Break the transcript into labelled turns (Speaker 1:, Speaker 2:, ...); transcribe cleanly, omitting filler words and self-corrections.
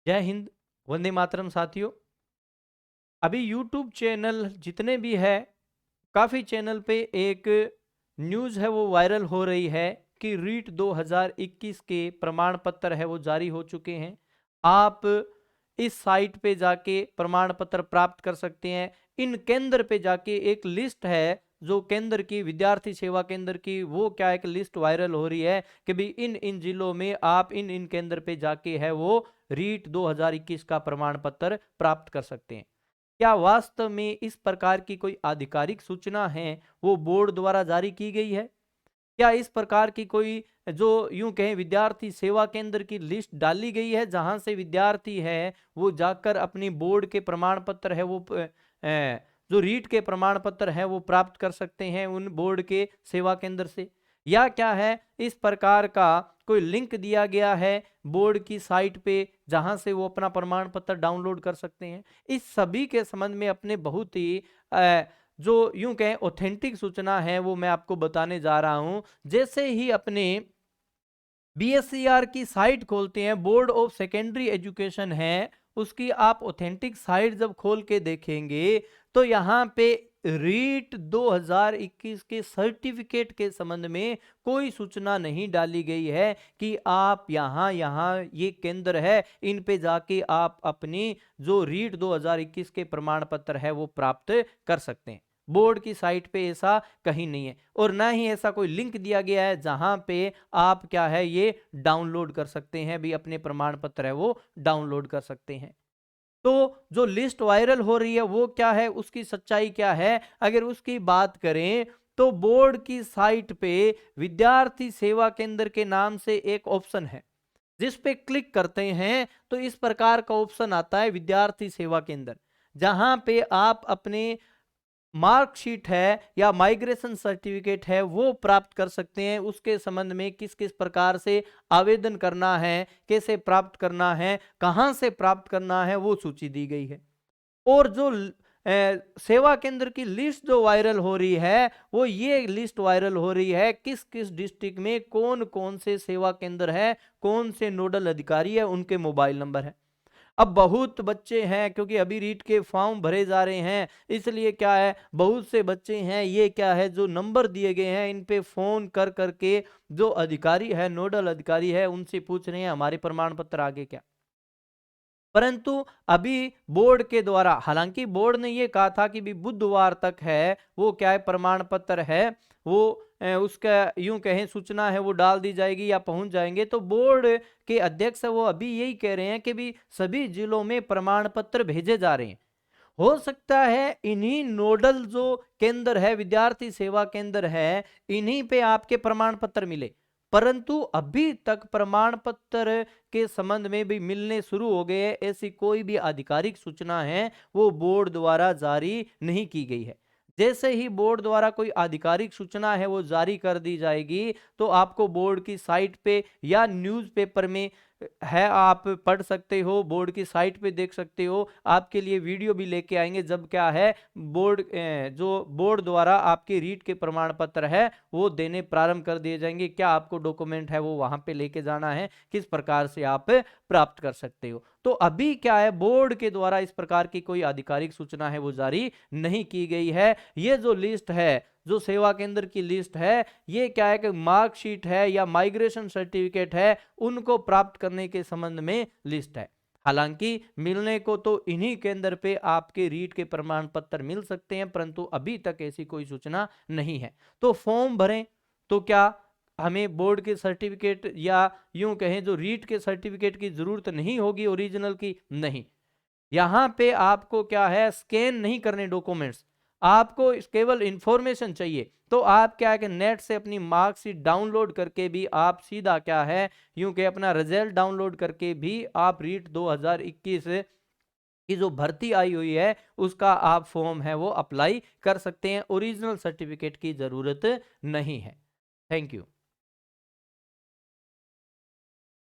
Speaker 1: जय हिंद, वंदे मातरम साथियों। अभी यूट्यूब चैनल जितने भी है, काफ़ी चैनल पे एक न्यूज़ है वो वायरल हो रही है कि रीट 2021 के प्रमाण पत्र है वो जारी हो चुके हैं। आप इस साइट पे जाके प्रमाण पत्र प्राप्त कर सकते हैं। इन केंद्र पे जाके एक लिस्ट है जो केंद्र की विद्यार्थी सेवा केंद्र की, वो क्या एक लिस्ट वायरल हो रही है कि भी इन इन जिलों में आप इन इन केंद्र पे जाके है वो रीट 2021 का प्रमाण पत्र प्राप्त कर सकते हैं। क्या वास्तव में इस प्रकार की कोई आधिकारिक सूचना है वो बोर्ड द्वारा जारी की गई है? क्या इस प्रकार की कोई जो यूं कहें विद्यार्थी सेवा केंद्र की लिस्ट डाली गई है जहां से विद्यार्थी है वो जाकर अपनी बोर्ड के प्रमाण पत्र है वो जो रीट के प्रमाण पत्र है वो प्राप्त कर सकते हैं उन बोर्ड के सेवा केंद्र से? या क्या है इस प्रकार का कोई लिंक दिया गया है बोर्ड की साइट पे जहां से वो अपना प्रमाण पत्र डाउनलोड कर सकते हैं? इस सभी के संबंध में अपने बहुत ही जो यूं कहें ऑथेंटिक सूचना है वो मैं आपको बताने जा रहा हूं। जैसे ही अपने बीएससीआर की साइट खोलते हैं, बोर्ड ऑफ सेकेंडरी एजुकेशन है, उसकी आप ऑथेंटिक साइट जब खोल के देखेंगे तो यहाँ पे रीट 2021 के सर्टिफिकेट के संबंध में कोई सूचना नहीं डाली गई है कि आप यहाँ यहाँ ये केंद्र है, इन पे जाके आप अपनी जो रीट 2021 के प्रमाण पत्र है वो प्राप्त कर सकते हैं। बोर्ड की साइट पे ऐसा कहीं नहीं है और ना ही ऐसा कोई लिंक दिया गया है जहां पे आप क्या है ये डाउनलोड कर सकते हैं, भी अपने प्रमाण पत्र है वो डाउनलोड कर सकते हैं। तो जो लिस्ट वायरल हो रही है वो क्या है, उसकी सच्चाई क्या है? अगर उसकी बात करें तो बोर्ड की साइट पे विद्यार्थी सेवा केंद्र के नाम से एक ऑप्शन है, जिस पे क्लिक करते हैं तो इस प्रकार का ऑप्शन आता है विद्यार्थी सेवा केंद्र, जहां पे आप अपने मार्कशीट है या माइग्रेशन सर्टिफिकेट है वो प्राप्त कर सकते हैं। उसके संबंध में किस किस प्रकार से आवेदन करना है, कैसे प्राप्त करना है, कहां से प्राप्त करना है, वो सूची दी गई है। और जो सेवा केंद्र की लिस्ट जो वायरल हो रही है वो ये लिस्ट वायरल हो रही है किस किस डिस्ट्रिक्ट में कौन कौन से सेवा केंद्र है, कौन से नोडल अधिकारी है, उनके मोबाइल नंबर है। अब बहुत बच्चे हैं क्योंकि अभी रीट के फॉर्म भरे जा रहे हैं, इसलिए क्या है बहुत से बच्चे हैं ये क्या है जो नंबर दिए गए हैं इन पे फोन कर करके जो अधिकारी है नोडल अधिकारी है उनसे पूछ रहे हैं हमारे प्रमाण पत्र आगे क्या। परंतु अभी बोर्ड के द्वारा, हालांकि बोर्ड ने ये कहा था कि भी बुधवार तक है वो क्या है प्रमाण पत्र है वो उसका यूं कहें सूचना है वो डाल दी जाएगी या पहुंच जाएंगे, तो बोर्ड के अध्यक्ष है वो अभी यही कह रहे हैं कि भी सभी जिलों में प्रमाण पत्र भेजे जा रहे हैं। हो सकता है इन्हीं नोडल जो केंद्र है विद्यार्थी सेवा केंद्र है इन्हीं पे आपके प्रमाण पत्र मिले, परंतु अभी तक प्रमाण पत्र के संबंध में भी मिलने शुरू हो गए हैं, ऐसी कोई भी आधिकारिक सूचना है वो बोर्ड द्वारा जारी नहीं की गई है। जैसे ही बोर्ड द्वारा कोई आधिकारिक सूचना है वो जारी कर दी जाएगी तो आपको बोर्ड की साइट पे या न्यूज़पेपर में है आप पढ़ सकते हो, बोर्ड की साइट पे देख सकते हो। आपके लिए वीडियो भी लेके आएंगे जब क्या है बोर्ड जो बोर्ड द्वारा आपके रीट के प्रमाण पत्र है वो देने प्रारंभ कर दिए जाएंगे। क्या आपको डॉक्यूमेंट है वो वहां पे लेके जाना है, किस प्रकार से आप प्राप्त कर सकते हो। तो अभी क्या है बोर्ड के द्वारा इस प्रकार की कोई आधिकारिक सूचना है वो जारी नहीं की गई है। ये जो लिस्ट है, जो सेवा केंद्र की लिस्ट है, ये क्या है कि मार्कशीट है या माइग्रेशन सर्टिफिकेट है उनको प्राप्त करने के संबंध में लिस्ट है। हालांकि मिलने को तो इन्हीं केंद्र पे आपके रीट के प्रमाण पत्र मिल सकते हैं, परंतु अभी तक ऐसी कोई सूचना नहीं है। तो फॉर्म भरें तो क्या हमें बोर्ड के सर्टिफिकेट या यूं कहें जो रीट के सर्टिफिकेट की जरूरत नहीं होगी ओरिजिनल की? नहीं। यहाँ पे आपको क्या है स्कैन नहीं करने डॉक्यूमेंट्स, आपको केवल इंफॉर्मेशन चाहिए। तो आप क्या है कि नेट से अपनी मार्कशीट डाउनलोड करके भी आप सीधा क्या है यूं कि अपना रिजल्ट डाउनलोड करके भी आप रीट 2021 की जो भर्ती आई हुई है उसका आप फॉर्म है वो अप्लाई कर सकते हैं। ओरिजिनल सर्टिफिकेट की जरूरत नहीं है। Thank you.